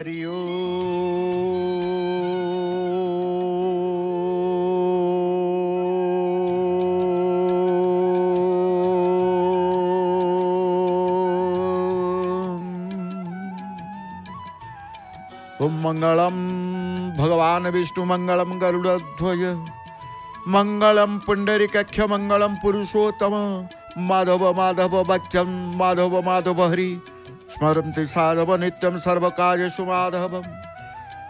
हरि ओम। मंगलम भगवान विष्णु मंगलम गरुड़ध्वज मंगलम पुंडरीकाक्ष मंगलम पुरुषोत्तम माधव माधव वाक्यम माधव माधव हरि स्मरन्ति साधव नित्यं सर्वकार्येषु माधवम्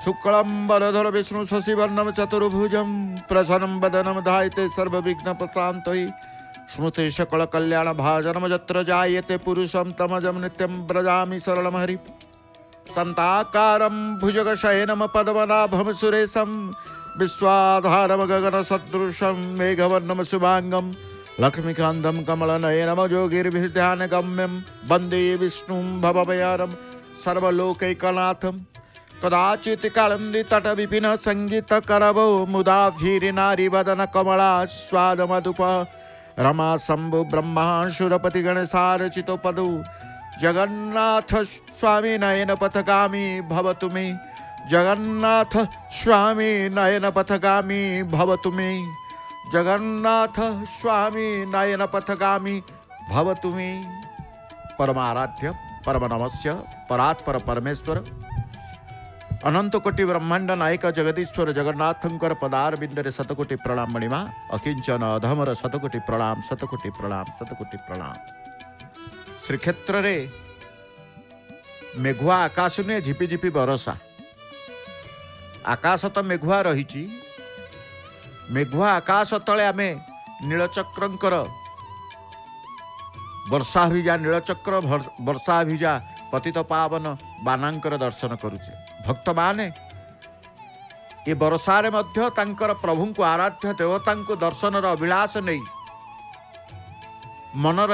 शुक्लं वरधर विष्णु शशिवर्णं चतुर्भुजं प्रसन्नं वदनं ध्यायते सर्वविघ्नोपशान्तये स्मृति सकलकल्याणभाजनं यत्र जायते पुरुषं तमजं नित्यं व्रजामि सरलं हरि सन्ताकारं भुजगशयनं पद्मनाभं सुरेशं विश्वाधारं गगनसदृशं मेघवर्णं शुभांगं लक्ष्मीकान्तं कमलनयनं योगिर्भिर्ध्यानगम्यं वन्दे विष्णुं भवभयहरं सर्वलोकैकनाथं कदाचित् कालिन्दीतटविपिनः सङ्गीतकरवो मुदाब्धिर्नारीवदनकमलास्वादमधुप रमा शम्भु ब्रह्मा सुरपतिगणसारचितो पदो जगन्नाथ स्वामी नयन पथगामी भवतु मे जगन्नाथ स्वामी नयन पथगामी भवतु मे जगन्नाथ स्वामी नयन पथगामी भवतु मे। परमाराध्य परम नमस्य परात्पर परमेश्वर अनंत कोटि ब्रह्मांड नायक जगदीश्वर जगन्नाथंकर पदारविंदरे शतकोटि प्रणाम मणिमा अकिंचन अधमर शतकोटि प्रणाम शतकोटि प्रणाम शतकोटि प्रणाम। श्रीक्षेत्र रे मेघुआ आकाश नुहे झिपिझिपि बरसा आकाश तो मेघुआ रही मेघुआ आकाश तले आमे नीलचक्रंकर वर्षाभिजा नीलचक्र वर्षाभिजा पतित पावन बानांकर दर्शन करुचे भक्त माने ये बरसारे मध्य तांकर प्रभु को आराध्य देवता को दर्शनर अभिलाष नहीं मनर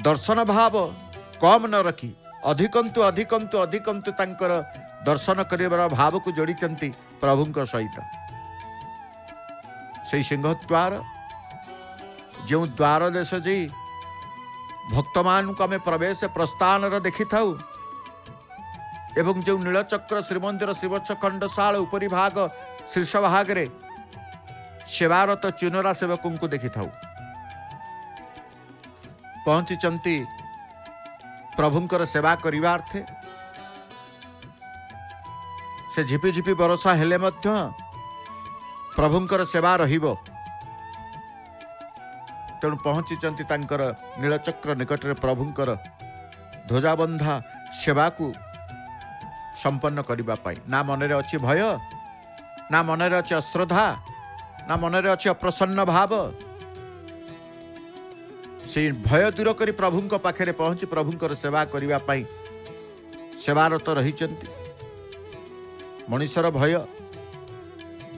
दर्शन भाव कम न रखी अधिकंतु अधिकंतु अधिकंतु तांकर दर्शन करिबार भाव को जोड़ी प्रभु सहित से सिंहद्वार जो द्वार देश जी भक्त मान को आम प्रवेश प्रस्थान देखि थाउ एवं जो नीलचक्र श्रीमंदिर शिवचखंड शाल उपरी भाग शीर्ष भाग रे सेवारत चुनरा सेवकों को देखि थाउ पहुंची प्रभुंकर सेवा करिवार्थे से झिपिझिपि बरसा हेले मध्य प्रभुंकर सेवा रहिबो तेणु पहुंची तांकर नीलचक्र निकट रे प्रभुंकर ध्वजाबंधा सेवा को संपन्न करिबा पाई ना मनरे अछि भय ना मनरे अछि अश्रद्धा ना मनरे अछि अप्रसन्न भाव से भय दूर करी प्रभुंक पाखरे पहुंची प्रभुंकर सेवा करिबा पाई सेवारत रहिचंती। मनुष्यर भय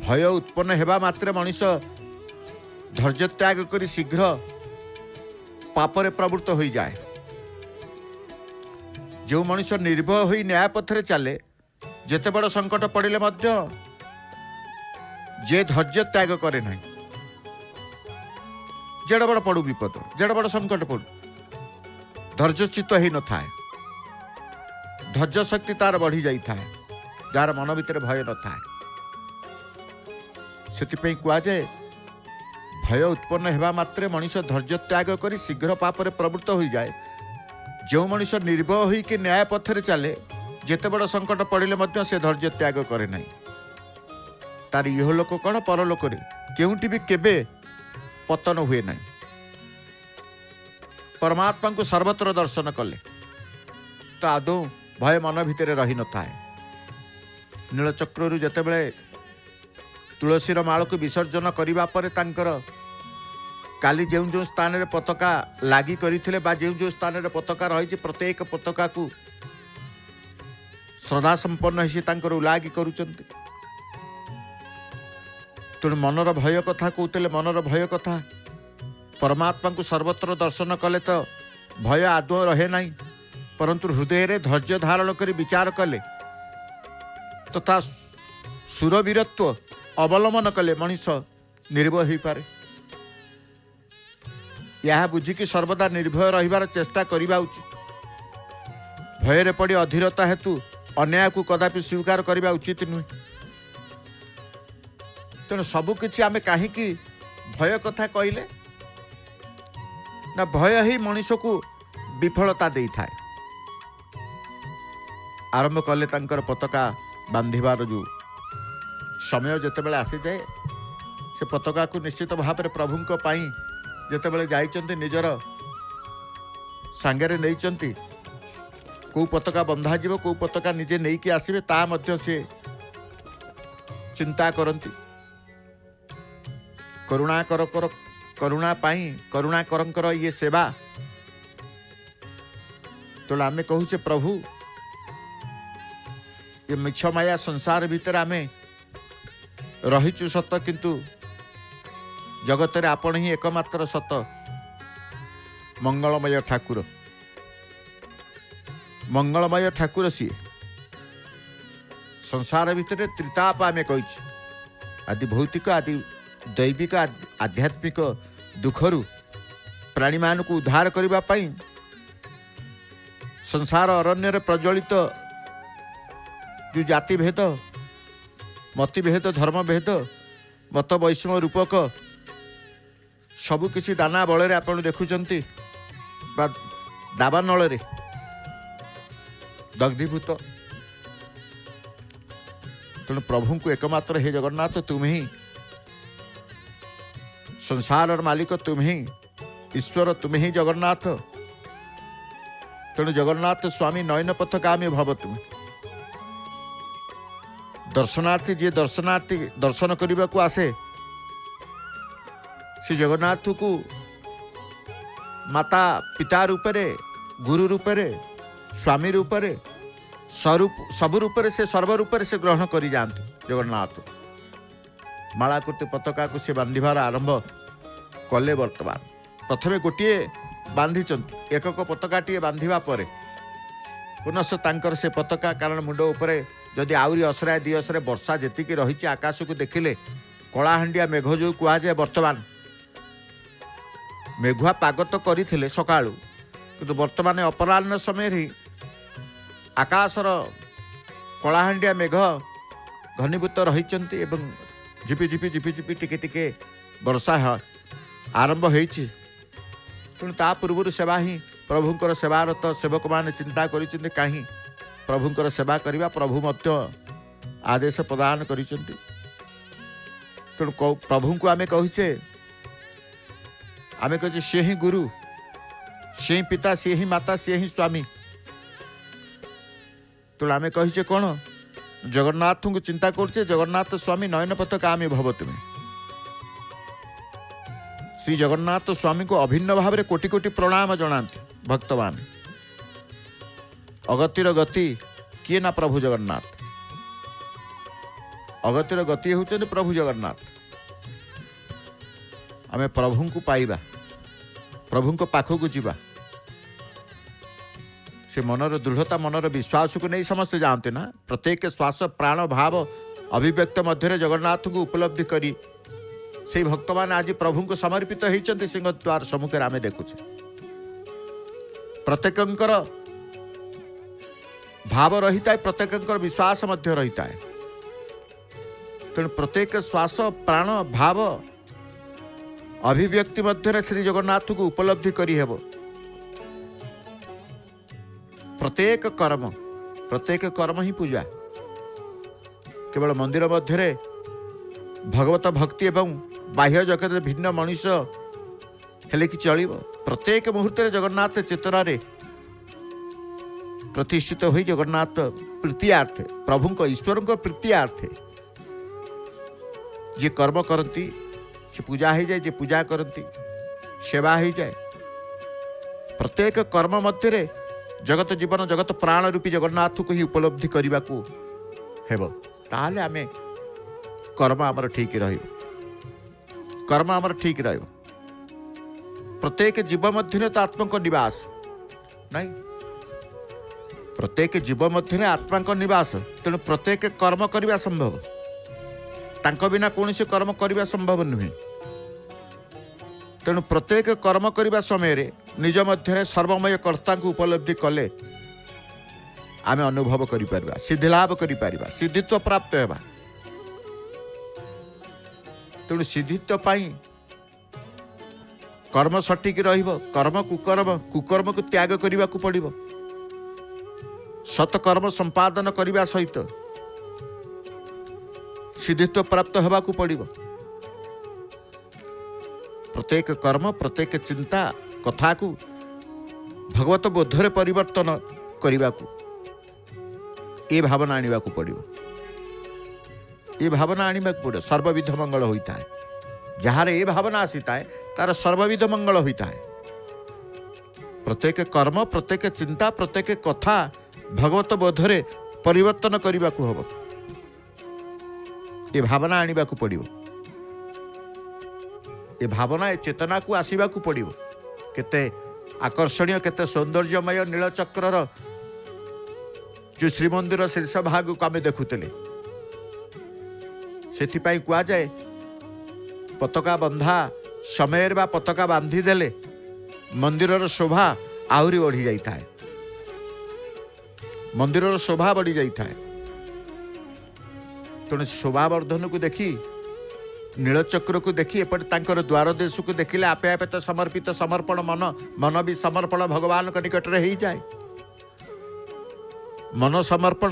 भय उत्पन्न हेबा मात्रे मनुष्य धैर्य त्याग करी शीघ्र पापरे प्रवृत्त हो जाए। जो मनुष्य निर्भय होई न्याय पथरे चले जेते बड़ संकट पड़िले मध्य जे धैर्य त्याग करे नहीं जेड़ बड़ पड़ू विपद जेड़ बड़ संकट पड़ू धैर्यच्युत ही न थाए धैर्य शक्ति तार बढ़ी जाई थाए जार मन भितर भय न थाए से कह जाए भय उत्पन्न हेबा मात्रे मनुष्य धैर्य त्याग करी शीघ्र पापरे प्रवृत्त हो जाए। जो मनुष्य निर्भय होई कि न्याय पथरे चले जेते बड़ संकट पड़िले मध्य से धैर्य त्याग करे नहीं तार इह लोक कौन परलोक रे केउटी भी केबे पतन हुए नहीं। परमात्मा को सर्वत्र दर्शन कले तो आदौ भय मन भितर रही न थाए। नीलचक्रु जेतेबेले तुलसीर माल को विसर्जन करिबा परे तांकर काली जो स्थान रे पताका लागी करिथिले बा जो स्थान रे पताका रही प्रत्येक पताका को श्रद्धा संपन्न हिसी तांकर उलागी करूचंती। तेणु मनर भय कथा कहते मनर भय कथा परमात्मा को सर्वत्र दर्शन कले तो भय आदौ रहे नहीं परंतु हृदय रे धैर्य धारण करी विचार कले तथा सुरवीरत्व अवलंबन कले मनीष निर्भय हो पारे। यह बुझिकी सर्वदा निर्भय रहिबार चेष्टा करिबा उचित। भୟରେ पड़ी अधीरता हेतु अन्याय को कदापि स्वीकार करने उचित नुहे। तेणु सबकि आम कहीं भय कथा कहले ना भय ही मनीष को विफलता दे था। आरंभ कले तांकर पताका बांधिबार जो समय जितेबाला आसी जाए से पताका को निश्चित भाव में प्रभु जितेबाला जाइचंती निजर सांगरे नहीं कौ पताका बंधा जीव कौ पताका निजे नहीं कि आसबे ता मध्य से चिंता करती। करुणा पाई करुणाकर ये सेवा तो आम कहूचे प्रभु ये मिछ माया संसार भीतर आम रहीचु सत किंतु जगत रे आपण ही एकमात्र सत मंगलमय ठाकुर। मंगलमय ठाकुर सी संसार भीतर त्रिताप आम कही आदि भौतिक आदि दैविक आध्यात्मिक दुखरु प्राणी मान को उद्धार करने पाई संसार अरण्य प्रज्वलित जो जाति भेद मति भेद धर्म भेद मत वैषम्य रूपक सबुकिछि दाना बल आप देखुंट दावानल दग्धीभूत। तेणु प्रभु को एकमात्र हे जगन्नाथ तुम्हें ही संसार मालिक, तुम्हें ही ईश्वर, तुम्हें ही जगन्नाथ। तेणु जगन्नाथ स्वामी नयन पथगामी भव। तुम्हें दर्शनार्थी जी दर्शनार्थी दर्शन करने को आसे श्री जगन्नाथ को माता पिता रूपरे गुरु रूपरे स्वामी रूपरे सबु रूपरे से सर्व रूपरे से ग्रहण करी जाते। जगन्नाथ मालाकृति पताका को से बांधिबार आरंभ कले। वर्तमान प्रथमे गोटे बांधि एकक पताकाटे बांधिबा परे पुनः तांकर से पताका कारण मुंड उपरे जदि आउरी असराय दी असरे वर्षा जेतिकी रही आकाश को देखिले कलाहांडिया मेघ जो कहुए वर्तमान मेघुआ पाग तो करते सकाळू किंतु वर्तमान अपराह्न समय ही आकाशर कलाहांडिया मेघ घनीभूत रही झिपि झिपि झिपि झिपि टिके टिके वर्षा आरंभ होती। तेणु ता पूर्व सेवा ही प्रभुंकर सेवारत सेवक मैंने चिंता करिसेंति कहीं प्रभुंकर सेवा करवा प्रभु मध्य आदेश प्रदान करिसेंति। तेणु प्रभु को आम कहे आम कहे सी ही गुरु, सी ही पिता, सी ही माता, सी ही स्वामी। तेणु आम कहे कौन जगन्नाथ को चिंता करछे जगन्नाथ स्वामी नयन पथगामी भव। तुम्हें श्री जगन्नाथ स्वामी को अभिन्न भाव में कोटि कोटि प्रणाम जनाते भक्तवान। अगतिर गति किए ना प्रभु जगन्नाथ। अगतिर गति होचंदी प्रभु जगन्नाथ। आमे प्रभु को पाइबा, प्रभु को पाखक को जीवा, से मनर दृढ़ता मनर विश्वास को नहीं समस्ते जानते ना। प्रत्येक श्वास प्राण भाव अभिव्यक्त मध्य जगन्नाथ को उपलब्धि करी से भक्त मान आज प्रभु को समर्पित होती सिंहद्वार सम्मुखें आम देखुचे। प्रत्येकंकर भाव रही है, प्रत्येकंकर विश्वास मध्य रही है। तेणु प्रत्येक श्वास प्राण भाव अभिव्यक्ति मध्य श्री जगन्नाथ को उपलब्धि करी हेबो। प्रत्येक कर्म ही पूजा। केवल मंदिर मध्य भगवत भक्ति एवं बाह्य जगत भिन्न मनीष हेले कि चलिब। प्रत्येक मुहूर्त जगन्नाथ चेतना रे प्रतिष्ठित हो जगन्नाथ प्रीतियार्थे प्रभु को ईश्वर को प्रीतियार्थे जे कर्म करती से पूजा हो जाए, जे पूजा करती सेवा हो जाए। प्रत्येक कर्म मध्य जगत जीवन जगत प्राण रूपी जगन्नाथ को ही उपलब्धि करने को हेब। ताहले आमे कर्म आमर ठीक रहिब, कर्म आमर ठीक रहिब। प्रत्येक जीव मध्य तो आत्मा को निवास नहीं, प्रत्येक जीव मध्य आत्मा को निवास। तेणु प्रत्येक कर्म करने संभव, तांको बिना कौन से कर्म करने संभव नुहे। तेणु प्रत्येक कर्म करने समय रे निज मध्य सर्वमय कर्ता को उपलब्धि कले आमे अनुभव करिपारिबा, सिद्धि लाभ करिपारिबा, सिद्धित्व प्राप्त हेबा। तेणु सिद्धित्व पाई कर्म सठिक रहिबो, कर्म कुकर्म को त्याग करने को पड़िबो। सत्कर्म संपादन करने सहित सिद्धित्व प्राप्त होगा को पड़िबो। प्रत्येक कर्म प्रत्येक चिंता कथा को भगवत बोधरे परिवर्तन करने को ये भावना आने को पड़िबो। ये भावना आने को पड़े सर्वविध मंगल होता है। जार ये भावना आसी थाए तार सर्वविध मंगल होता है। प्रत्येक कर्म प्रत्येक चिंता प्रत्येक कथा भगवत बोधरे परिवर्तन करने को हम ये भावना आने को पड़िबो। ये भावना ये चेतना को आसवा को पड़िबो। केते आकर्षणीय केते सौंदर्यमय नीलचक्रर जो श्रीमंदिर शीर्ष भाग को आम देखुले से कह जाए पताका बंधा समय बा पताका बांधी देले मंदिरर शोभा आहरी बढ़ी जाता है। मंदिरर शोभा बढ़ी जाता है। तेणु शोभावर्धन को देखी नीलचक्र को देखी एपटे तांकर द्वार देश को देखिले आपे आपे तो समर्पित समर्पण मन भी समर्पण भगवान के निकट में हो जाए। मन समर्पण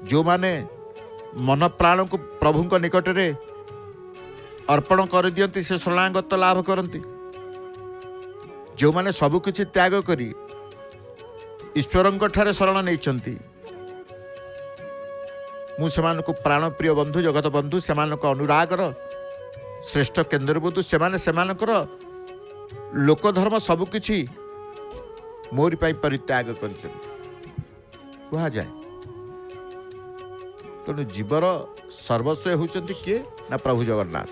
जो माने मन प्राण को प्रभु को निकट में अर्पण कर दियंती से शरणागत लाभ करती। जो माने सबु किछि त्याग करी ईश्वरंक ठारे शरण नहीं मु सेमानकु प्राण प्रिय बंधु जगत बंधु सेमानक अनुरागर श्रेष्ठ केन्द्रबुद्धु सेमानकर लोकधर्म सबुकिछि मोरी पाई परित्याग कर कह जाए। तेणु जीवर सर्वस्व होचंती किए ना प्रभु जगन्नाथ।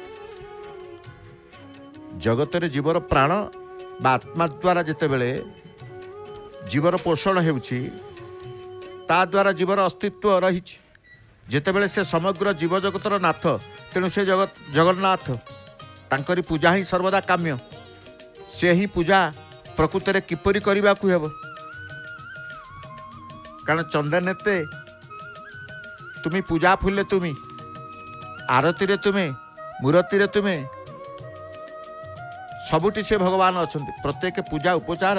जगत जीवर प्राण बा आत्मा द्वारा जिते बेले जीवर पोषण हेउछि ता द्वारा जीवर अस्तित्व रही जितेबले से समग्र जीव जगतर नाथ। तेणु से जगन्नाथ तांकरी पूजा ही सर्वदा काम्य। से ही पूजा प्रकृत में किपरि करने को हेब। कारण चंदनेते तुम्हें पूजा फुले तुम्हें आरती रे तुम्हें मूर्ति रे तुम्हें सबुटी से भगवान अच्छा। प्रत्येक पूजा उपचार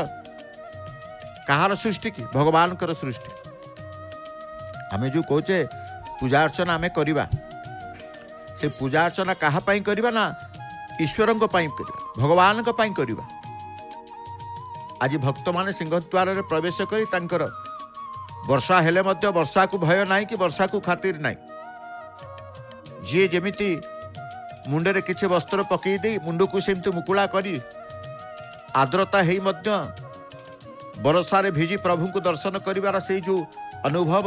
कहार सृष्टि की भगवान कर सृष्टि। आमे जो कहे पूजा अर्चना आमे करिबा से पूजा अर्चना कहा पाई करिबा ना ईश्वर भगवान करिबा। आज भक्त माने सिंहद्वार रे प्रवेश करी तांकर वर्षा हेले मध्य वर्षा को भय नाही कि वर्षा को खातिर नाही। जी जेमिति मुंडे किसी वस्त्र पकई दे मुंड को सेमती मुकुला करी आर्द्रता हेई मध्य बरसारे भिजी प्रभु को दर्शन करिवार से जो अनुभव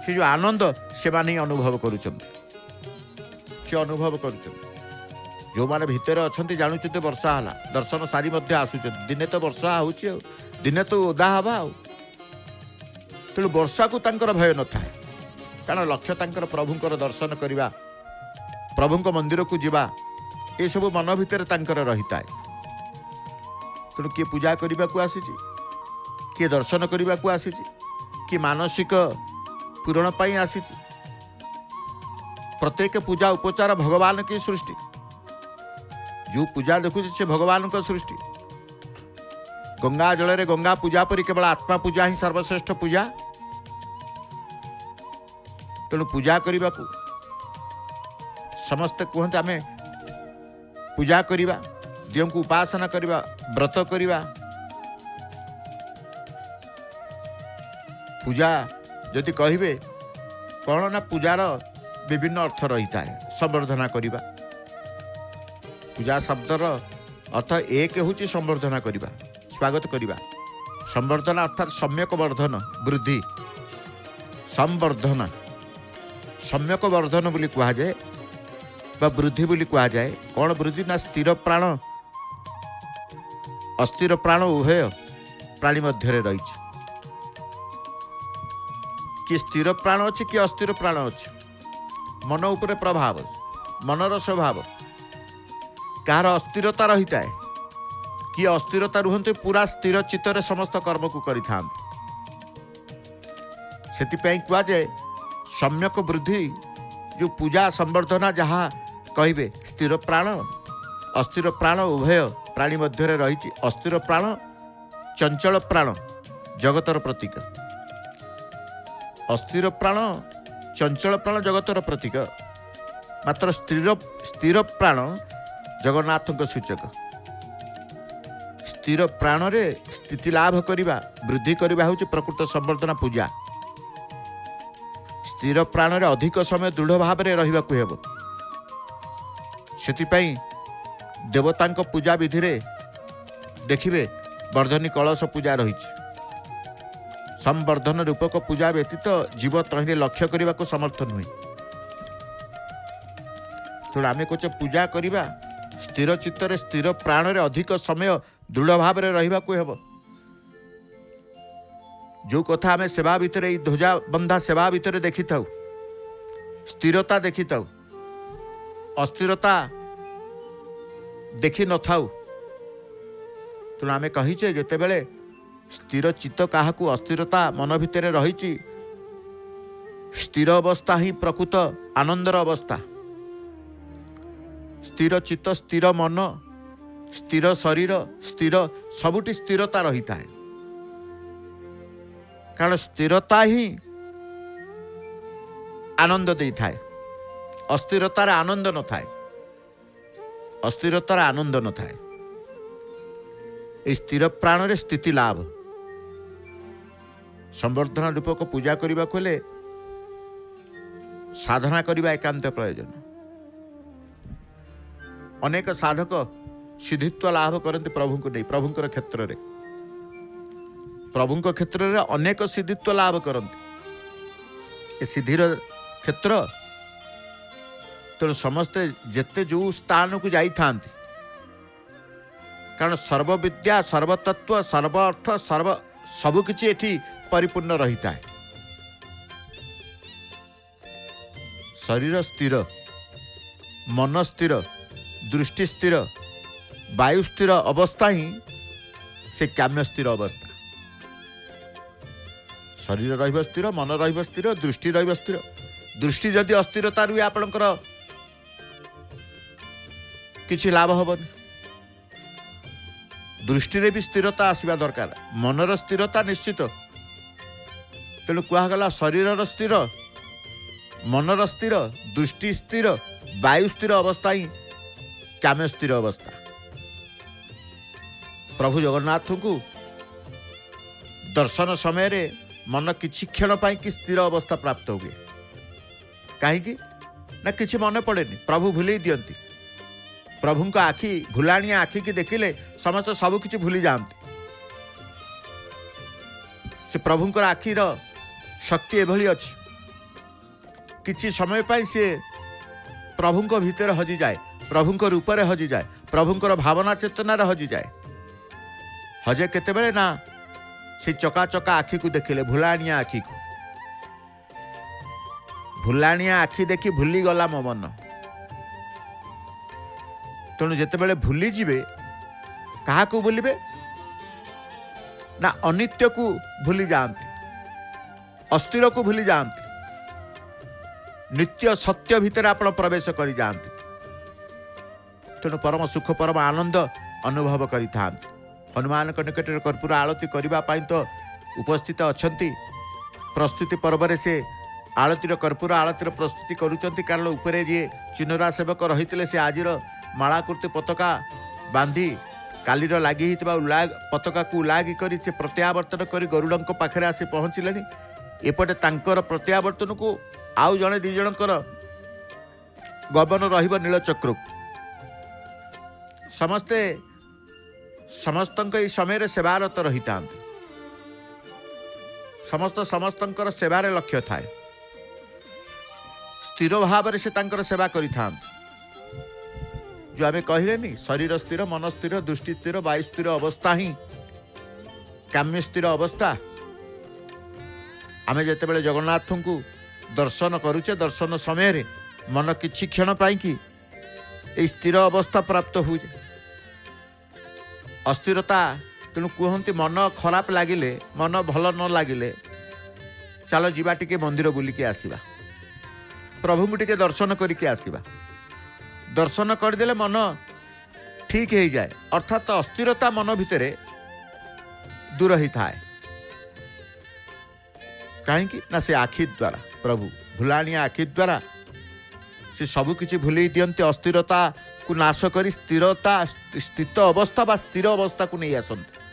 से जो आनंद से माने अनुभव करुचंती। से अनुभव करुचंती जो माने भितर अछंती जानुचंती वर्षा हला दर्शन सारी मध्य आसुचंती। दिने तो वर्षा होची दिने तो ओदा हवा। तेणु वर्षा को तांकर भय न थाए कारण लक्ष्य तांकर प्रभुंकर दर्शन करिवा प्रभुंक मंदिर को जीवा ये सब मन भितर तांकर रहिता है। तेणु किए पूजा करने को आसीची किए दर्शन करने को आसीची कि मानसिक पूरण पाई आसीची। प्रत्येक पूजा उपचार भगवान की सृष्टि। जो पूजा देखु से भगवान का सृष्टि। गंगा जल रे गंगा पूजा पर केवल आत्मा पूजा ही सर्वश्रेष्ठ पूजा। तेणु पूजा करने को समस्ते कहते आमे पूजा करिबा दियों को उपासना करिबा व्रत करिबा। पूजा यदि कहिबे कौन ना पूजार विभिन्न अर्थ रही है। संवर्धना करिबा पूजा शब्दर अर्थ एक होची संवर्धना करिबा स्वागत करिबा। संवर्धना अर्थात सम्यक वर्धन वृद्धि संवर्धना सम्यक वर्धन बोली कहा जाए बा वृद्धि बोली कहा जाए। कौन वृद्धि ना स्थिर प्राण अस्थिर प्राण उभय प्राणी मध्य रही कि स्थिर प्राण अच्छे कि अस्थिर प्राण अच्छे मन उपर प्रभाव मनर स्वभाव कहार अस्थिरता रही है कि अस्थिरता रुहते पूरा स्थिर चित्त समस्त कर्म को करि थांती। से कहुए सम्यक वृद्धि जो पूजा संवर्धना जहाँ कहे स्थिर प्राण अस्थिर प्राण उभय प्राणी मध्य रही अस्थिर प्राण चंचल प्राण जगतर प्रतीक अस्थिर प्राण चंचल प्राण जगतर प्रतीक मात्र स्थिर प्राण जगन्नाथ सूचक स्थिर प्राण रे स्थिति लाभ करवा वृद्धि करवा हूँ प्रकृत संवर्धना पूजा स्थिर प्राण रे अधिक समय दृढ़ भाव में रहिबाकु हेबो सेतिपई देवता पूजा विधि रे देखिए वर्धनी कलश पूजा रही संवर्धन रूपक पूजा व्यतीत जीव तहिने लक्ष्य करने को समर्थ नुहे तेणु आम कहे पूजा करवा स्थिर चित्तर स्थिर प्राण रे अधिक समय दृढ़ भाव में रहिबाकु हेबो जो कथा आम सेवा भितर ध्वजा बंधा सेवा भितर देखी था स्थिरता देखी था अस्थिरता देखी न था तेणु आम कहीचे जिते बेले स्थिर चित्त क्या अस्थिरता मन भितर रही स्थिर अवस्था ही प्रकृत आनंदर अवस्था स्थिर चित्त स्थिर मन स्थिर शरीर स्थिर सबुठी स्थिरता रही था कारण स्थिरता ही आनंद दे थाए अस्थिरतार आनंद न थाए अस्थिरतार आनंद न थाए स्थिर प्राण रे स्थिति लाभ संवर्धना रूपक पूजा करने को हेले साधना करने एकांत प्रयोजन अनेक साधक सिद्धित्व लाभ करते प्रभु को नहीं प्रभुंकर क्षेत्र में प्रभुंक क्षेत्र में अनेक सिद्धित्व लाभ करते सिद्धिर क्षेत्र तेणु समस्ते जेते जो स्थान को जाई थांती कारण सर्वविद्या सर्वतत्व सर्व अर्थ सर्व सबकिछि एठी परिपूर्ण रही है शरीर स्थिर मन स्थिर दृष्टि स्थिर वायु स्थिर अवस्था ही से काम्य स्थिर अवस्था शरीर रहिब स्थिर मन रहिब स्थिर दृष्टि रहिब स्थिर दृष्टि जदि अस्थिरता रुए आपणकर किछि लाभ हबनी दृष्टि रे भी स्थिरता आसवा दरकार मनर स्थिरता निश्चित तेणु कहगला शरीर स्थिर मनर स्थिर दृष्टि स्थिर वायु स्थिर अवस्था ही काम्य स्थिर अवस्था प्रभु जगन्नाथ को दर्शन समय रे मन किछि क्षण पाई कि स्थिर अवस्था प्राप्त हुए कहीं ना किछि मन पड़ेनी प्रभु भूली दियंती प्रभु का आखि भूलाणिया आखि की देखिले समस्त सब किछि भूली जाते से प्रभुंकर आखिर शक्ति एभली अच्छी किछि समय पाई से प्रभुंक भितर हजि जाए प्रभुंक रूप रे हजि जाए प्रभुंकर भावना चेतना रे हजि जाए हजे केतेबेले ना से चका चका आखि को देखिले भूलाणिया आखि को भूलाणिया आखि देखी भूली गला मो मन तेणु जितेबेले भूली जीवे क्या भूलिबे ना अनित्य को भूली जाती अस्थिर को भूली जाती नित्य सत्य भितर आप प्रवेश कर जाती तेणु परम सुख परम आनंद अनुभव करि थांती हनुमान निकट कर्पूर आलती करने तो उपस्थित अछंती प्रस्तुति पर्व से आलतीर कर्पूर आलतीर प्रस्तुति करुचंती कारण उपरे जी चिन्हरा सेवक रही से आजिर मालाकृति पताका बांधी कालीर लगी पताका को उलागी कर प्रत्यावर्तन कर गरुड़ पाखे आसी पहुँचले एपटे तांकर प्रत्यावर्तन को आउ जड़े दी जनकर गमन रहिब नीलचक्र समस्ते समस्त समय सेवारत रही था समस्त समस्तंकर सेवार लक्ष्य थाए स्थिर भाव से तांकर सेवा करि थांती जो आम कहलेनी शरीर स्थिर मन स्थिर दृष्टि स्थिर वायु स्थिर अवस्था ही काम्य स्थिर अवस्था आम जिते जगन्नाथ को दर्शन करुचे दर्शन समय मन किछि क्षण पाई कि स्थिर अवस्था प्राप्त हुए अस्थिरता तेणु कहते मन खराब लगिले मन भल न लगिले चलो जीवा टिके मंदिर बुलिकी आसिबा प्रभु को टिके दर्शन करके आसिबा दर्शन करदेले मन ठीक हो जाए अर्थात अस्थिरता मन भितर दूर ही थाए कहीं ना से आखि द्वारा प्रभु भुलाणिया आखि द्वारा से सबकिछि भूल दियंते अस्थिरता को नाश कर स्थिरता स्थित अवस्था बा स्थिर अवस्था को नहीं आसते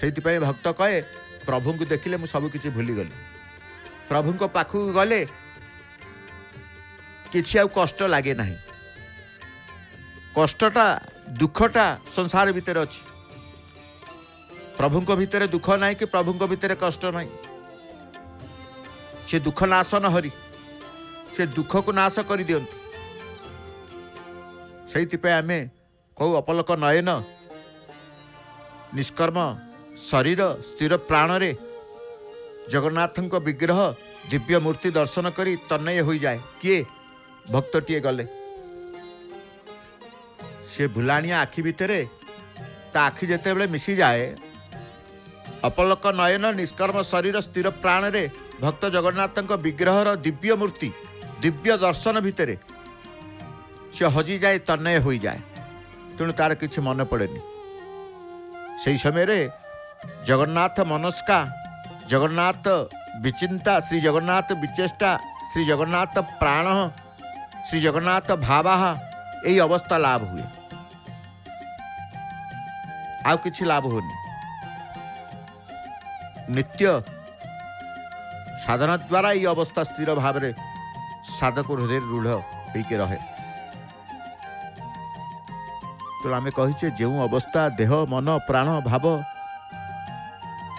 से भक्त कहे प्रभु को देखिले मु सबकिछि भूलीगली प्रभु को पाखु गले किछि आउ कष्ट लगे ना कष्टटा दुखटा संसार भितर अच्छी प्रभु भितर दुख ना कि प्रभु भितर कष्ट ना से दुख नाश न हरि से दुख को नाश कर दियंतु से आम कहू अपलक नयन निष्कर्म शरीर स्थिर प्राण रे जगन्नाथ विग्रह दिव्य मूर्ति दर्शन करी तन्मय हो जाए किए भक्तटीए गले से भुलाणिया आखि भितर ता आखि जेते बेले मिसी जाए अपलक नयन निष्कर्म शरीर स्थिर प्राण रे भक्त जगन्नाथ विग्रहर दिव्य मूर्ति दिव्य दर्शन भितर से हजि जाए तन्मय हो जाए तेणु तार किछि मन पड़ेनि से समय रे जगन्नाथ मनस्का जगन्नाथ विचिंता श्री जगन्नाथ विचेष्टा श्री जगन्नाथ प्राण श्री जगन्नाथ भावा यही अवस्था लाभ हुए आउ किछि लाभ होनी नित्य साधना द्वारा ये अवस्था स्थिर भाव में साधक हृदय रूढ़ होके रहे तो आम कहीचे जो अवस्था देह मन प्राण भाव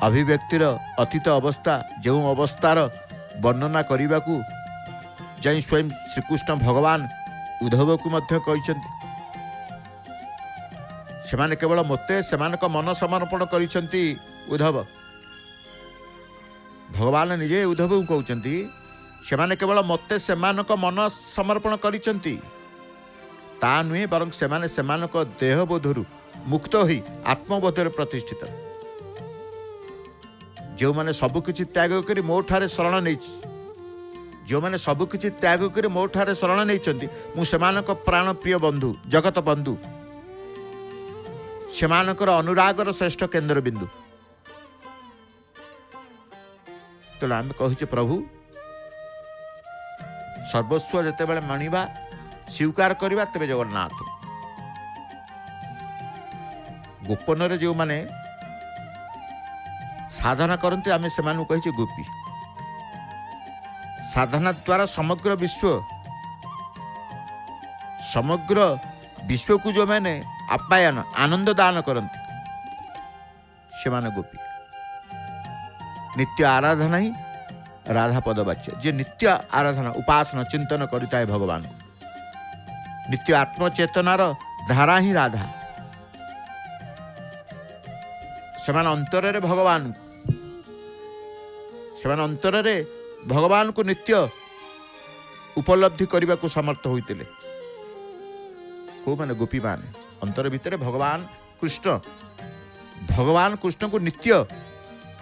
अभिव्यक्तिर अतीत अवस्था जो अवस्थार वर्णना करने को जाई स्वयं श्रीकृष्ण भगवान उद्धव को मध्य कहते सेमाने केवल मते सेमानक मन समर्पण करिसेंती उद्धव भगवान निजे उद्धव को कहते सेमाने केवल मते सेमानक मन समर्पण करिसेंती ता नुहे बरं सेमाने सेमानक देह बोधरु मुक्त होई आत्मबोधरे प्रतिष्ठित जो माने सब किछि त्याग करी मो ठारे शरण नै जो माने सब किछि त्याग करी मो ठारे शरण नै मु सेमानक प्राण प्रिय बंधु जगत बंधु सेमानकर अनुरागर श्रेष्ठ केंद्र बिंदु तो आम कहे प्रभु सर्वस्व जिते बड़े मानिबा स्वीकार करवा तेरे जगन्नाथ गोपन रे जो माने साधना करते आम से कही गोपी साधना द्वारा समग्र विश्व को जो मैंने आप्यायन आनंद दान करते से माने गोपी नित्य आराधना ही राधा पदवाच्य जे नित्य आराधना उपासना चिंतन करता है भगवान को नित्य आत्मचेतनार धारा ही राधा सेमान अंतर रे भगवान सेमान अंतर रे भगवान को नित्य उपलब्धि करने को समर्थ होते को माने गोपी माने अंतर भितर भगवान कृष्ण को नित्य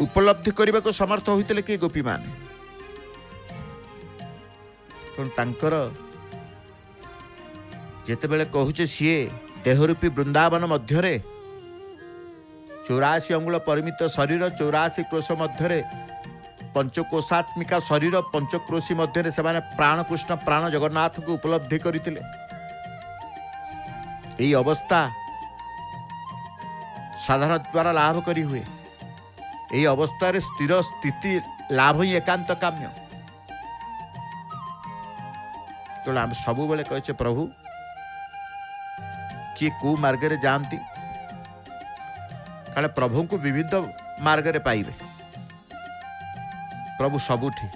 उपलब्धि करने को समर्थ होते कि गोपी माने तांकर जेते बेले कहूचे सीए देहरूपी वृंदावन मध्य 84 अंगुल परिमित शरीर 84 क्रोश मध्य पंचकोशात्मिका शरीर पंचक्रोशी मध्य से प्राण कृष्ण प्राण जगन्नाथ को उपलब्धि करते यही अवस्था साधारण द्वारा लाभ करी हुए यही अवस्था रे स्थिर स्थिति लाभ ही एकांत काम्य तो आम सब बेले कहे प्रभु किए को मार्ग रे जानती कारण प्रभु को विविध मार्ग रे पाइबे प्रभु सबुठी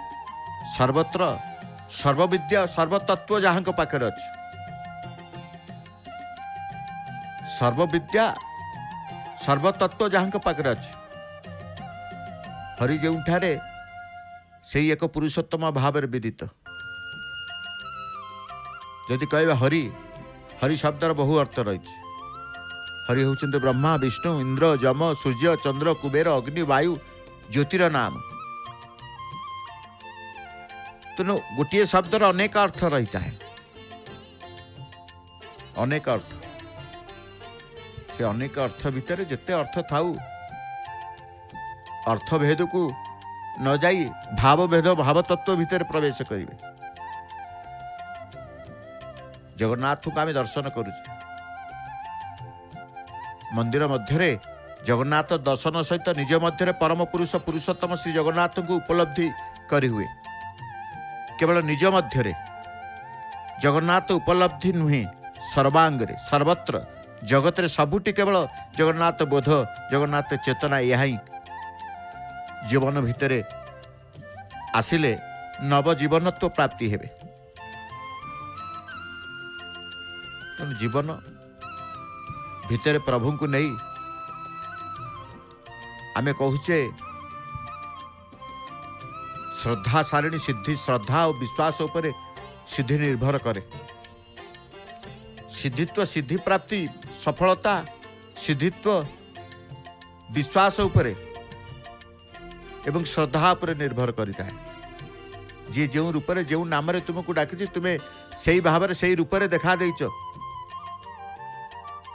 सर्वत्र सर्वविद्या सर्वतत्व जहाँ को पाखे अच्छी सर्वविद्या सर्वतत्व जहाँ को पाखे अच्छी हरि जोठारे से एक पुरुषोत्तम भाव विदित जदि कह हरि हरि शब्दर बहु अर्थ रही हरि होउछन्ते ब्रह्मा विष्णु इंद्र जम सूर्य चंद्र कुबेर अग्नि वायु ज्योतिर नाम तेणु गोटे शब्दर अनेक अर्थ रही है, अनेक अर्थ। से अनेक अर्थ भितर जिते अर्थ थाऊ अर्थभेद को न जाई भावभेद भाव तत्व भितर प्रवेश करेंगे। जगन्नाथ को आम दर्शन करुचे मंदिर मध्य जगन्नाथ दर्शन सहित निज मध्य परम पुरुष पुरुषोत्तम श्री जगन्नाथ को उपलब्धि करी हुए। केवल निज मध्य जगन्नाथ उपलब्धि नुहे, सर्वांग सर्वत्र जगत सबुटी केवल जगन्नाथ बोध जगन्नाथ चेतना यह जीवन भितर आसिले नवजीवनत्व प्राप्ति हेबे। जीवन भितर प्रभु को नहीं आमे कहूचे श्रद्धा सारिणी सिद्धि, श्रद्धा और विश्वास उपरे सिद्धि निर्भर करे। सिद्धित्व सिद्धि प्राप्ति सफलता सिद्धित्व विश्वास उपरे एवं श्रद्धा उपरे निर्भर करता है। जी जो रूपरे जो नाम तुमको डाकी तुम्हें से भाव से रूपरे देखा देच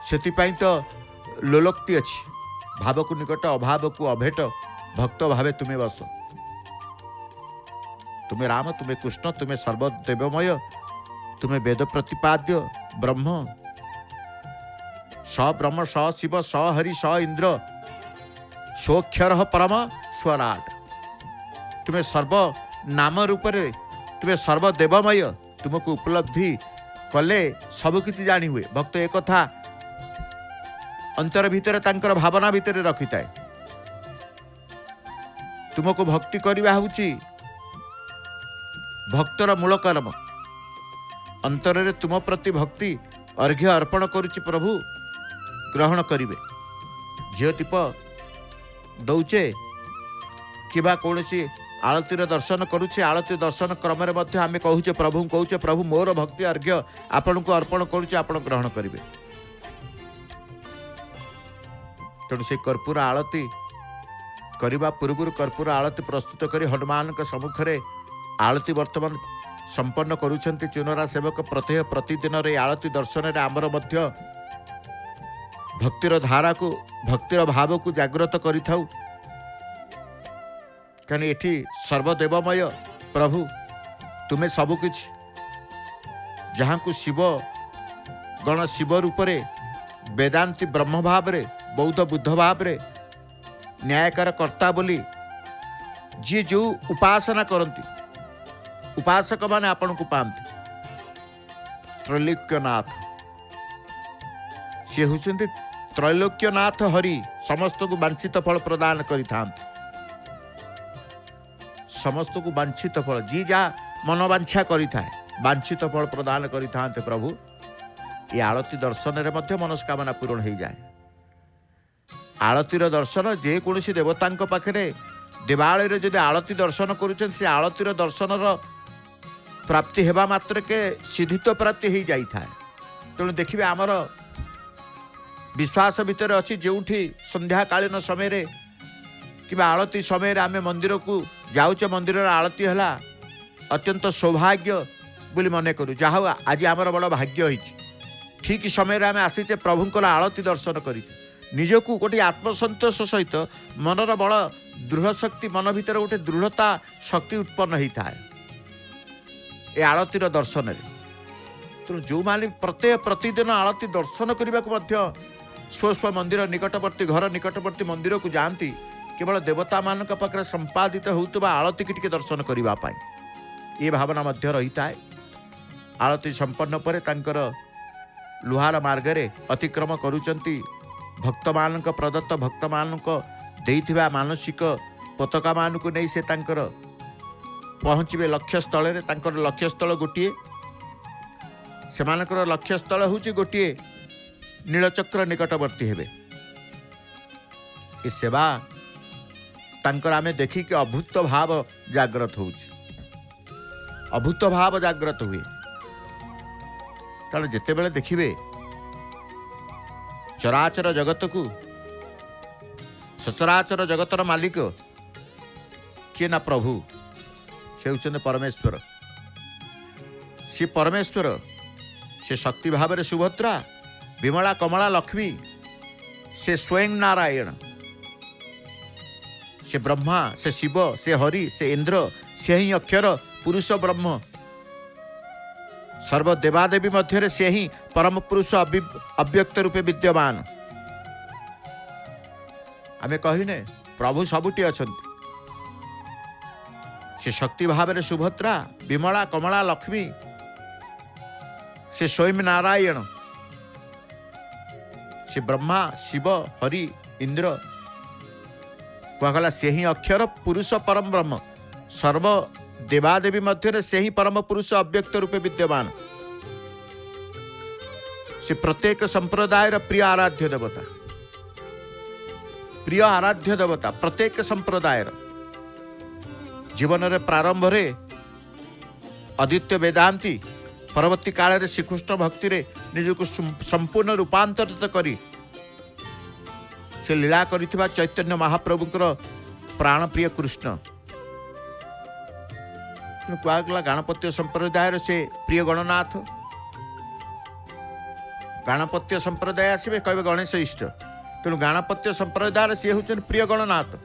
से तो लोलोक्ति अच्छी। भाव को निकट अभाव को अभेट भक्त भावे तुम्हें बस। तुम्हें राम, तुम्हें कृष्ण, तुम्हें सर्वदेवमय, तुम्हें वेद प्रतिपाद्य ब्रह्म, स ब्रह्म स शिव स हरि स इंद्र सोक्षर परम स्वराट। तुम्हें सर्व नाम रूपरे तुम्हें सर्वदेवमय, तुमको उपलब्धि कले सबकिछि जानी हुए। भक्त एक कथा अंतर भितर तांकर भावना भितर रखी थाए। तुमको भक्ति करवा होची भक्तर मूल कर्म। अंतर रे तुम प्रति भक्ति अर्घ्य अर्पण करुची प्रभु ग्रहण करिवे। झील दीप दौचे किबा कौनसी आलतीर दर्शन करुचे, आलती दर्शन क्रम आम कहूचे प्रभु कहूचे प्रभु मोर भक्ति अर्घ्य आपण को अर्पण करुचे, आपण ग्रहण करिवे। तेणु से कर्पूर आलती करने पूर्व कर्पूर आलती प्रस्तुत कर हनुमान के सम्मुख में आलती वर्तमान संपन्न करुछंती चुनरा सेवक। प्रत्यह प्रतिदिन रे आलती दर्शन रे आमर मध्य भक्तिर धारा को भक्तिर भाव को जागृत करिथाउ। कहीं एठी सर्वदेवमय प्रभु तुम्हें सबकिछि जहाँ को शिव गण शिव रूपरे वेदांती ब्रह्म भाव रे बौद्ध बुद्ध भाव रे न्यायकार कर्ता बोली जी जो उपासना करती उपासक माने आपण को पाते त्रैलोक्यनाथ। सी होती त्रैलोक्यनाथ हरि समस्त को वांछित फल प्रदान करि थांते। समस्त को वांछित फल जी जहाँ मनोवांछा करि थाए वांछित फल प्रदान करि थांते प्रभु। ये आलती दर्शन रे मध्य मनस्कामना पूर्ण हो जाए। आलतीर दर्शन जेकोसी देवता पाखे दिवाली जदि आलती दर्शन करुछन से आलतीर दर्शन प्राप्ति हेबा मात्र के सिद्धित्व प्राप्ति हो जाए। तेणु देखिए आमर विश्वास भितर अच्छी जो संध्याकालीन समय कि आलती समय आम मंदिर को जाऊे मंदिर आलती है अत्यंत सौभाग्य बोली मन करूँ। जहाँ आज आमर बड़ भाग्य होती ठीक समय आम आसीचे प्रभुंर आलती दर्शन करें। निजको गोटे आत्मसंतोष सहित मनर बड़ दृढ़ शक्ति मन भीतर गोटे दृढ़ता शक्ति उत्पन्न होता है ये आलतीर दर्शन। तेणु जो माने प्रत्येक प्रतिदिन आलती दर्शन करने को स्व मंदिर निकटवर्ती घर निकटवर्ती मंदिर को जाती केवल देवता मान पाखे संपादित होता आलती की दर्शन करने ये भावना रही है। आलती संपन्न पर तांकर लुहार मार्गरे अतिक्रम करुचंती भक्त मान प्रदत्त भक्त मान देइथिबा मानसिक पताका मान को नहीं से तांकर पहुँचे लक्ष्य स्थल रे। तांकर लक्ष्य स्थल गोटे से लक्ष्य स्थल होची गोटे नीलचक्र निकटवर्ती हेबे। ये सेवा तांकर आमे देखी कि अभूत भाव जागृत होची अभूत भाव जागृत हुए। कारण जिते बेले देखिए चराचर जगत को सचराचर जगतर मालिक किए ना प्रभु से होचंदे परमेश्वर। से परमेश्वर, से शक्ति भाव में सुभद्रा, विमला कमला लक्ष्मी, से स्वयं नारायण, से ब्रह्मा, से शिव, से हरि, से इंद्र, से ही अक्षर पुरुष ब्रह्म, सर्व देवादेवी मध्य से ही परम पुरुष अव्यक्त रूपे विद्यमान। आमे कहिने प्रभु सबुटी अछंती, से शक्ति भाव में सुभद्रा, विमला कमला लक्ष्मी, से स्वयं नारायण, से ब्रह्मा शिव हरि इंद्र, कहला से ही अक्षर पुरुष परम ब्रह्म, सर्व देवादेवी मध्य से ही परम पुरुष अव्यक्त रूपे विद्यमान। से प्रत्येक संप्रदायर प्रिय आराध्य देवता, प्रिय आराध्य देवता प्रत्येक संप्रदायर। जीवन रे प्रारंभ रे आदित्य वेदांती, परवर्ती काल रे श्रीकृष्ण भक्ति रे निजको संपूर्ण रूपांतरित करी से लीला करिथिबा चैतन्य महाप्रभुकर प्राण प्रिय कृष्ण। कहला गणपत्य संप्रदाय से प्रिय गणनाथ, गणपत्य संप्रदाय आसवे कहे गणेश इष्ट, तेणु गणपत्य संप्रदाय सी हूँ प्रिय गणनाथ।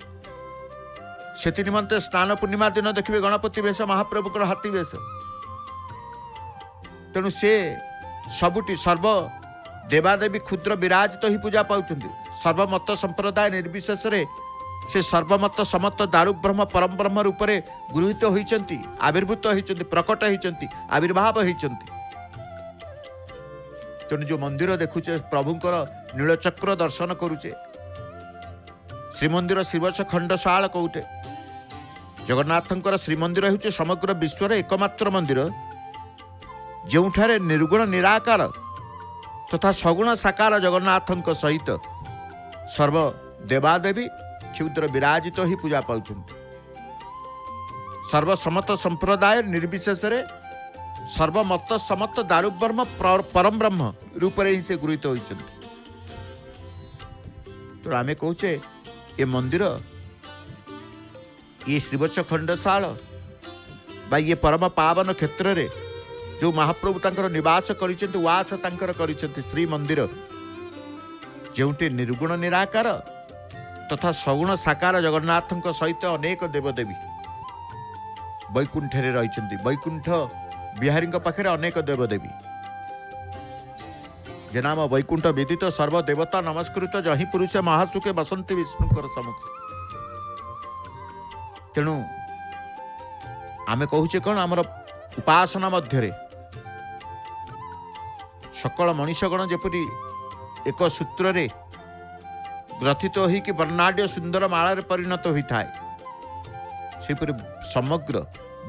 से निमंते स्नान पूर्णिमा दिन देखिए गणपति वेश महाप्रभुकर हाथी वेश। तेणु से सबुटी सर्व देवादेवी क्षुद्र विराजित ही पूजा पाउछन्ति। सर्वमत संप्रदाय निर्विशेष से सर्वमत समत दारु ब्रह्म परम ब्रह्म रूप से गृहीत होइछन्ति, आविर्भूत होइछन्ति, प्रकट होइछन्ति, आविर्भाव होइछन्ति। तेणु जो मंदिर देखुचे प्रभुंकर नीलचक्र दर्शन करुचे, श्रीमंदिर श्रीवत्स खंडशाल कहते। जगन्नाथंकर श्रीमंदिर होउचे समग्र विश्वर एकमात्र मंदिर जोठारे निर्गुण निराकार तथा सगुण साकार जगन्नाथंक सहित सर्व देवादेवी क्षुद्र विराजित ही पूजा पाउछन्ति। सर्वसमत संप्रदाय निर्विशेष सर्वमत समत दारु ब्रह्म परम ब्रह्म रूप ही से गृहीत होइछन्ति। तो आमे कहूचे ये मंदिर, ये श्रीवत्स खंडशाल बा ये परम पावन क्षेत्र रे जो महाप्रभु तांकर निवास करिसेंति, वास तांकर करिसेंति श्री मंदिर, जेउटे निर्गुण निराकार तथा सगुण साकार जगन्नाथंक सहित अनेक देवदेवी वैकुंठरे रहिसेंति। वैकुंठ बिहारींक पाखरे अनेक देवदेवी, जे नाम वैकुंठ विदित सर्व देवता नमस्कृत जहि पुरुष महासुखे बसंती विष्णुकर सम्मुख। तेणु आमे कहूचे कौन आमर उपासना मध्य सकल मनुष्यगण जेपरी एक सूत्र रे ग्रथित हो कि वर्णाढ़ सुंदर मालार परिणत होता है, सेपरी समग्र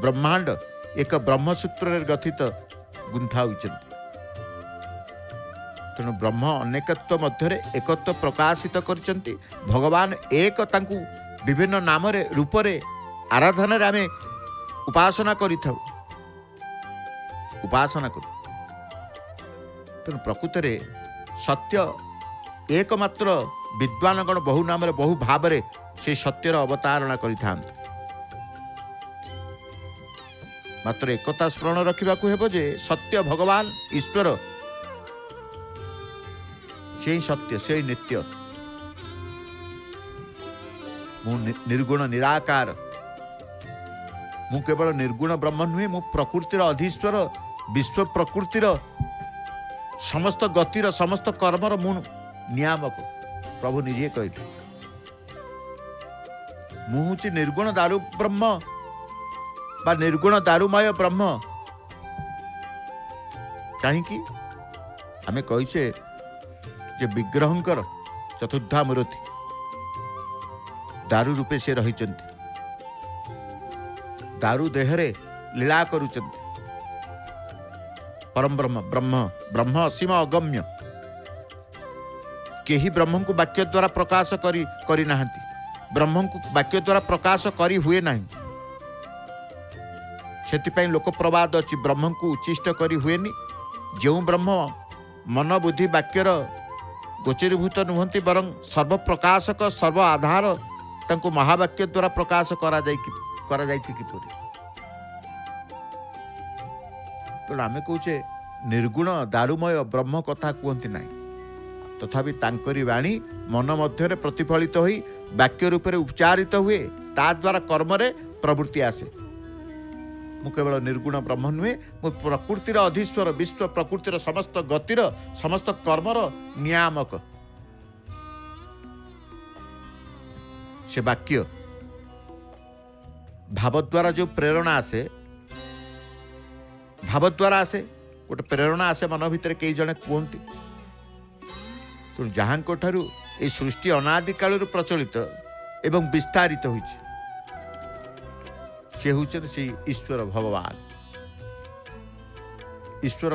ब्रह्मांड एक ब्रह्मसूत्र ग्रथित गुंथा होइछन्ति। तेणु ब्रह्म अनेकत्व मध्य एकत्व प्रकाशित करचन्ति। भगवान एक तांकु विभिन्न नाम रूप आराधना रे आमे उपासना करिथाउ, उपासना करू। तेणु प्रकृत रे सत्य एकमात्र विद्वानगण बहु नाम बहु भाव से सत्यर अवतारणा करिथांत। मात्र एकता स्मरण रखा हेब जे सत्य भगवान ईश्वर से सत्य से नित्य। मु निर्गुण निराकार, मु केवल निर्गुण ब्रह्म नुहे, मु प्रकृतिर अधीश्वर, विश्व प्रकृतिर समस्त गतिर समस्त कर्मर मु नियामक। प्रभु निजे कहले मु हूँ निर्गुण दारु ब्रह्म बा निर्गुण दारुमय ब्रह्म। कहीं आमे कहीचे जे विग्रहंकर चतुर्धा मूर्ति दारु रूपे से रहिचन्ति, दारु देहरे लीला करुचन्ति। परम ब्रह्म ब्रह्म ब्रह्म असीम अगम्य, केही ब्रह्म को वाक्य द्वारा प्रकाश करी नाहंती, ब्रह्म को वाक्य द्वारा प्रकाश करी हुए नहीं। सेतिपाई लोक प्रवाद अच्छी ब्रह्म को उच्चिष्ट करी हुएनी। जो ब्रह्म मन बुद्धि वाक्यर गोचरीभूत नुहंती बरं सर्व प्रकाशक सर्व आधार तांको महावाक्य द्वारा प्रकाश करा जायछि किपरि। तेणु आम कौचे निर्गुण दारुमय ब्रह्म कथा कहते ना तथापि तांकरी वाणी मन मध्य प्रतिफलित हो वाक्य रूप से उच्चारित हुए ता द्वारा कर्म प्रवृत्ति आसे। मु केवल निर्गुण ब्रह्म नुहे मु प्रकृतिर अधीश्वर विश्व प्रकृतिर समस्त गतिर समस्त कर्मर नियामक। से वाक्य भाव द्वारा जो प्रेरणा आसे गोटे प्रेरणा आसे मन भितर कई जने कहते तेणु जहाँ ठारू ये सृष्टि अनादि काल प्रचलित एवं विस्तारित होइछि से होउछन से ईश्वर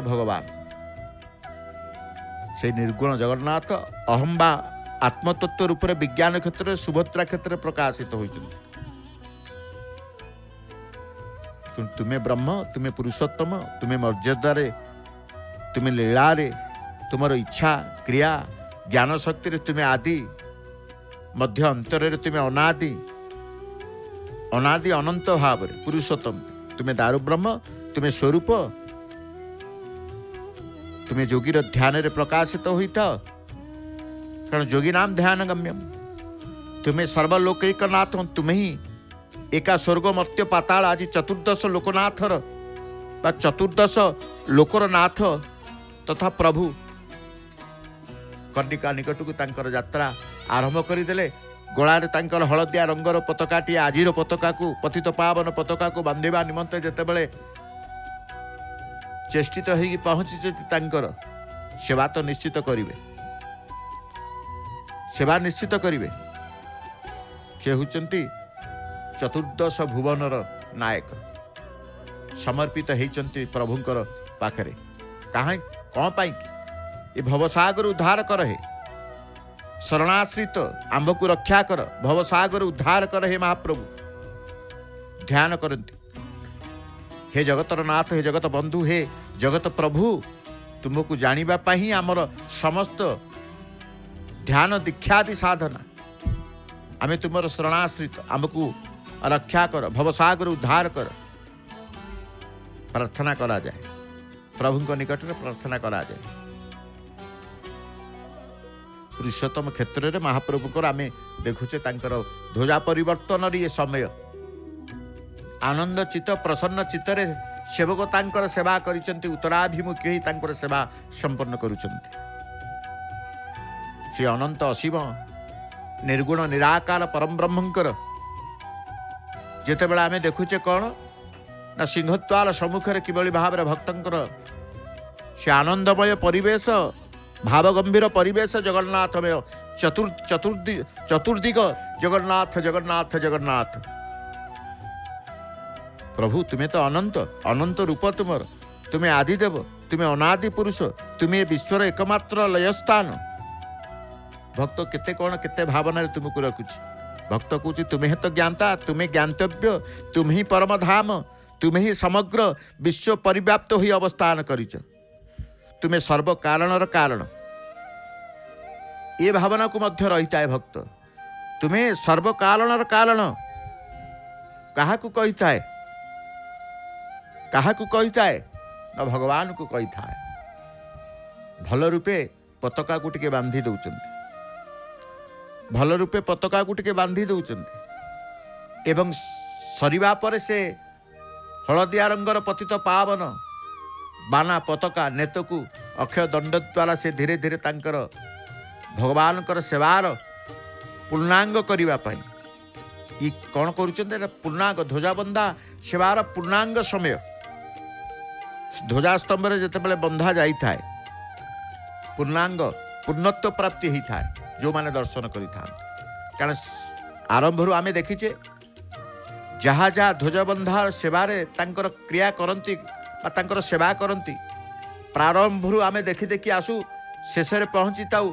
भगवान से निर्गुण जगन्नाथ अहम बा आत्मतत्व रूप में विज्ञान क्षेत्र में सुभद्रा क्षेत्र में प्रकाशित होइछन। तुम्हें ब्रह्म तुम्हें पुरुषोत्तम तुम्हें मर्यादारे तुम्हें लीलारे तुमर इच्छा क्रिया ज्ञान शक्ति तुम्हें आदि मध्य अंतर तुम्हें अनादि अनादि अनंत भाव पुरुषोत्तम तुम्हें दारु ब्रह्म तुम्हें स्वरूप तुम्हें योगीर ध्यान प्रकाशित होता कारण योगी नाम ध्यान गम्यम तुम्हें सर्वलोकैक नाथ तुम्हें ही एका स्वर्ग मर्त्य पाताल आज चतुर्दश लोकनाथर चतुर्दश लोकर नाथ तथा प्रभु कर्णिका निकटक तांकर यात्रा आरंभ करदेले गलारे तांकर हलदिया रंगर पताकाटी आजिर पताका को पतित पावन पताका को बांधिबा निमंते जेतेबेले चेष्टित होई पहुंची तांकर सेवा तो निश्चित करिवे से होचंती चतुर्दश भुवनर नायक समर्पित होइचंती प्रभुंकर पाखरे कहाँ कौन पाई ये भवसागर उद्धार कर हे शरणाश्रित आंब को रक्षा कर भवसागर उद्धार कर हे महाप्रभु ध्यान करती हे जगतर नाथ हे जगत बंधु हे जगत प्रभु तुमको जानिबा पाही आमर समस्त ध्यान दीक्षादि साधना आमे तुमर शरणाश्रित आमको रक्षा कर भवसागर उद्धार कर प्रार्थना करा जाए प्रभु निकट में प्रार्थना करा जाए। पुरुषोत्तम क्षेत्र में महाप्रभु को आमे देखुचे तांकर ध्वजा परिवर्तन ये समय आनंद चित्त प्रसन्न चित्तरे सेवक तांकर सेवा करिसेंती उत्तराभिमुखी ही तांकर सेवा संपन्न करुचंती। से अनंत असीम निर्गुण निराकार परम ब्रह्मंकर जेतेबेला आमे देखुचे कौन ना सिंहद्वार सम्मुखें किभली भाव भक्तंकर से आनंदमय परिवेश भाव गंभीर परिवेश जगन्नाथमय चतुर्दिग जगन्नाथ जगन्नाथ जगन्नाथ प्रभु तुम्हें तो अनंत अनंत रूप तुमर तुम्हें आदिदेव तुम्हें अनादि पुरुष तुम्हें विश्वर एकमात्र लयस्थान भक्त केते कौन केते भावना तुमको रखुची भक्त कौच तुम्हें तो ज्ञाता तुम्हें ज्ञातव्य तुम्हें ही परम धाम तुम्हें ही समग्र विश्व परिव्याप्त हुई अवस्थान करिच तुम्हें सर्व कारणर कारण ये भावना को मध्य रहीता है भक्त तुम्हें सर्व कारणर कारण कहा को कहीता है ना भगवान को कहीता है भल रूपे पताका को टिके बांधी दौरान भल रूपे पताका को टिके बांधी दौरान एवं सरिबा पर से हलदिया रंगर पतित पावन बाना पताका नेतकू अक्षय दंड द्वारा से धीरे धीरे तांकर भगवान सेवार पूर्णांग करने ये कौन कर पूर्णांग ध्वजाबंधा सेवार पूर्णांग समय ध्वजास्तंभ जितेबाला बंधा जाए पूर्णांग पूर्णत्व प्राप्ति होता है जो माने दर्शन कारण आरंभ आमे देखीचे जहाँ जहाँ ध्वजबंधा सेवारे तांकर क्रिया करती सेवा करती प्रारंभ आमे देखी देखी आसू शेष पहुँची ताऊ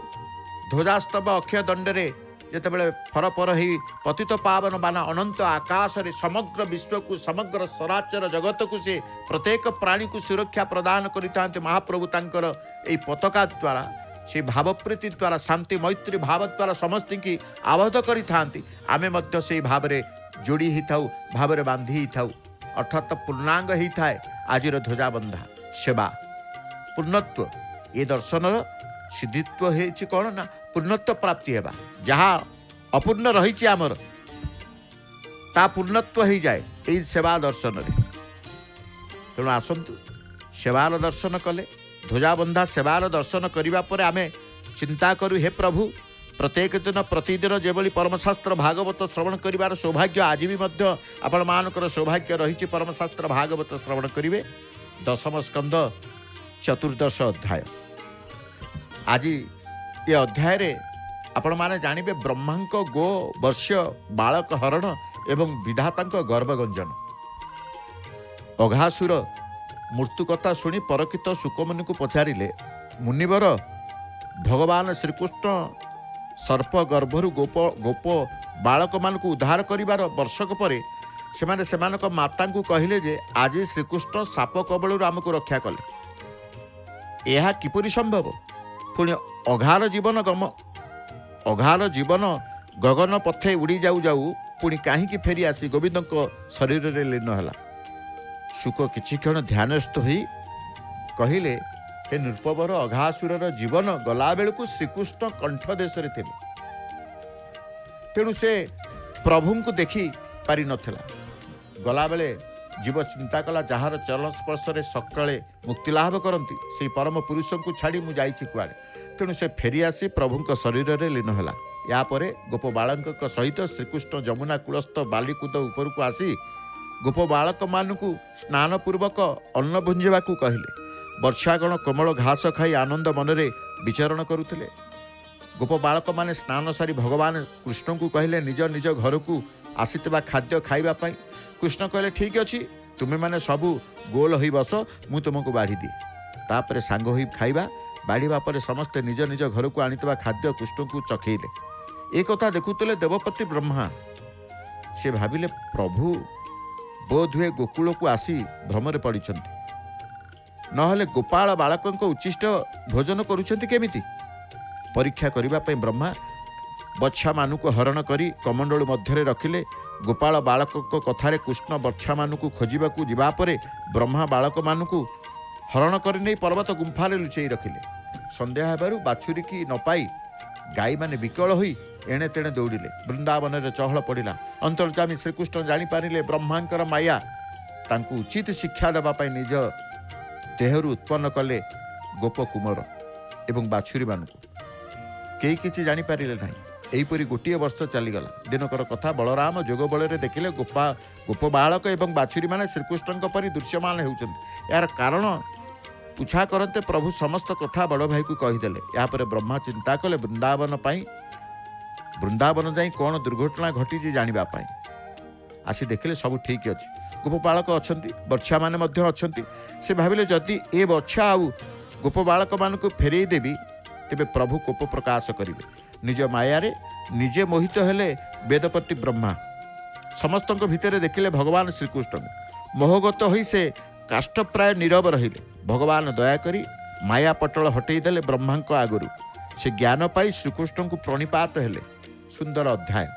ध्वजास्तंभ अक्षय दंडे जितेबाला फरफर हो पतित पावन बाना अनंत आकाश रे समग्र विश्व को समग्र सराचर जगत को से प्रत्येक प्राणी को सुरक्षा प्रदान करते महाप्रभु तांकर ए पताका द्वारा से भावप्रीति द्वारा शांति मैत्री भाव द्वारा समस्त की आबद्ध करि आमे मध्य से भाव रे जोड़ी ही थाउ भाव रे बांधी ही थाउ अर्थात पूर्णांग ही थाए आजिर ध्वजाबंधा सेवा पूर्णत्व ये दर्शनर सिद्धित्व होइछि कौन ना पूर्णत्व प्राप्ति हेबा जहाँ अपूर्ण रही आमर ता पूर्णत्व हो जाए यही सेवा दर्शन रे तेणु आसतु सेवार दर्शन कले ध्वजाबंधा सेवार दर्शन करने पर आमे चिंता करूँ हे प्रभु प्रत्येक दिन प्रतिदिन जेभली परमशास्त्र भागवत श्रवण करिवार सौभाग्य आज भी मध्य आपण मानकर सौभाग्य रही परमशास्त्र भागवत श्रवण करिवे दशम स्कंद चतुर्दश अध्याय आज ये अध्याय रे आपण माने जानिबे ब्रह्मांक गो वर्ष बालक हरण एवं विधातांक गर्भगंजन अघासुर मृत्यु कथा शुणी परकित सुकमुनि को पचारिले मुनिवर भगवान श्रीकृष्ण सर्प गर्भरु गोप गोप बालक मानक उद्धार करिवार वर्षक परे सेमाने सेमानक मातांकु कहिले जे आज श्रीकृष्ण साप कबलरु आमको रक्षा कले यह किपरि संभव पुणी अघार जीवन गगन पथे उड़ी जाऊ जाऊ पुणी कहीं फेरी आसी गोविंद शरीर रे लीन है शुक किछि क्षण ध्यानस्थ होई कहिले हे नृपवर अघासुरर जीवन गला बेलू श्रीकृष्ण कंठ देश रे थिले तेणु से प्रभु को देखी पारि नथिला गला बेले जीव चिंता कला जार चरण स्पर्श रे सकाळे मुक्ति लाभ करती से परम पुरुष को छाड़ी मु जाइछि कुआडे तेणु से फेरी आसी प्रभु शरीर रे लीन है यापर गोप बालक सहित श्रीकृष्ण जमुना कूलस्थ बालीकुद उपर को आसी गोप बालक मानू स्नान पूर्वक अन्न भुंजा कहले वर्षागण कोमल घास खाई आनंद मनरे विचरण करुले गोप बालक माने स्नान सारी भगवान कृष्ण को कहले निज निज घर को आसीथिबा खाद्य खाइबा कृष्ण कहले ठीक अच्छी तुम्हें मैंने सबू गोल हो बस मु तुमको बाढ़ी दिए तापर सांग हो खाइबा बाढ़ा पर समस्ते निज निज घर को आनीता खाद्य कृष्ण को चखेले एक कथा देखुले देवपति ब्रह्मा से भाविले प्रभु बोध हुए गोकुल को आसी भ्रमरे पड़िछन्ति नहले गोपाल बालक उच्चिष्ट भोजन करुछन्ति केमिति परीक्षा करिबा पई ब्रह्मा बच्छा मानुक हरण करी कमंडल मध्य रखिले गोपाल बालक कथारे कृष्ण बच्छा मानुक खोजिबाकू जिबा परे ब्रह्मा बालक मानुक हरण करि नै पर्वत गुंफारे लुचई रखिले संध्या हेबारु बाछुरी की न पाई गाई माने विकल होई एणे तेणे दौड़िले वृंदावन रे चहल पड़िला अंतर्जामी श्रीकृष्ण जानी पारिले ब्रह्मांकर माया तांकु उचित शिक्षा देबा पई निज देहरु उत्पन्न कले गोप कुमार एवं बाछुरी मानुक केही किछि जानी पारिले नाही एहीपरि गोटे वर्ष चलीगला दिनकर कथा बलराम जोग बल देखिले गोप बालक एवं बाछुरी माने श्रीकृष्ण परि दृश्यमान होउछन्ति यार कारण पूछा करते प्रभु समस्त कथा बड़ भाई को कहीदेले यापर ब्रह्मा चिंता कले वृंदावन जाई कौन दुर्घटना घटी जानिबा पाई आसी देखिले सब ठीक अच्छे गोप बालक अच्छी बच्छा माने मध्य अच्छी से भाविले जदि ए बच्छा आउ गोप बालक मानक फेरई देवी तेबे प्रभु कोप प्रकाश करिवे निज मायारे निजे मोहित हेले वेदपति ब्रह्मा समस्त भितर देखिले भगवान श्रीकृष्ण मोहगत होई से काष्ठ प्राय नीरव रहिले भगवान दयाकरी माया पटल हटेदेले ब्रह्मा आगुरी से ज्ञान पाई श्रीकृष्ण को प्रणिपात हेले सुंदर अध्याय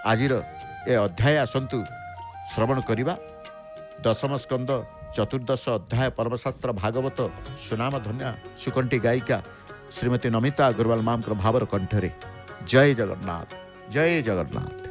आजिर ए अध्याय आसंतु श्रवण करिबा दशम स्कंद चतुर्दश अध्याय परमशास्त्र भागवत सुनाम धन्या सुकंठी गायिका श्रीमती नमिता अग्रवाल मामकर भावर कंठरे जय जगन्नाथ जय जगन्नाथ।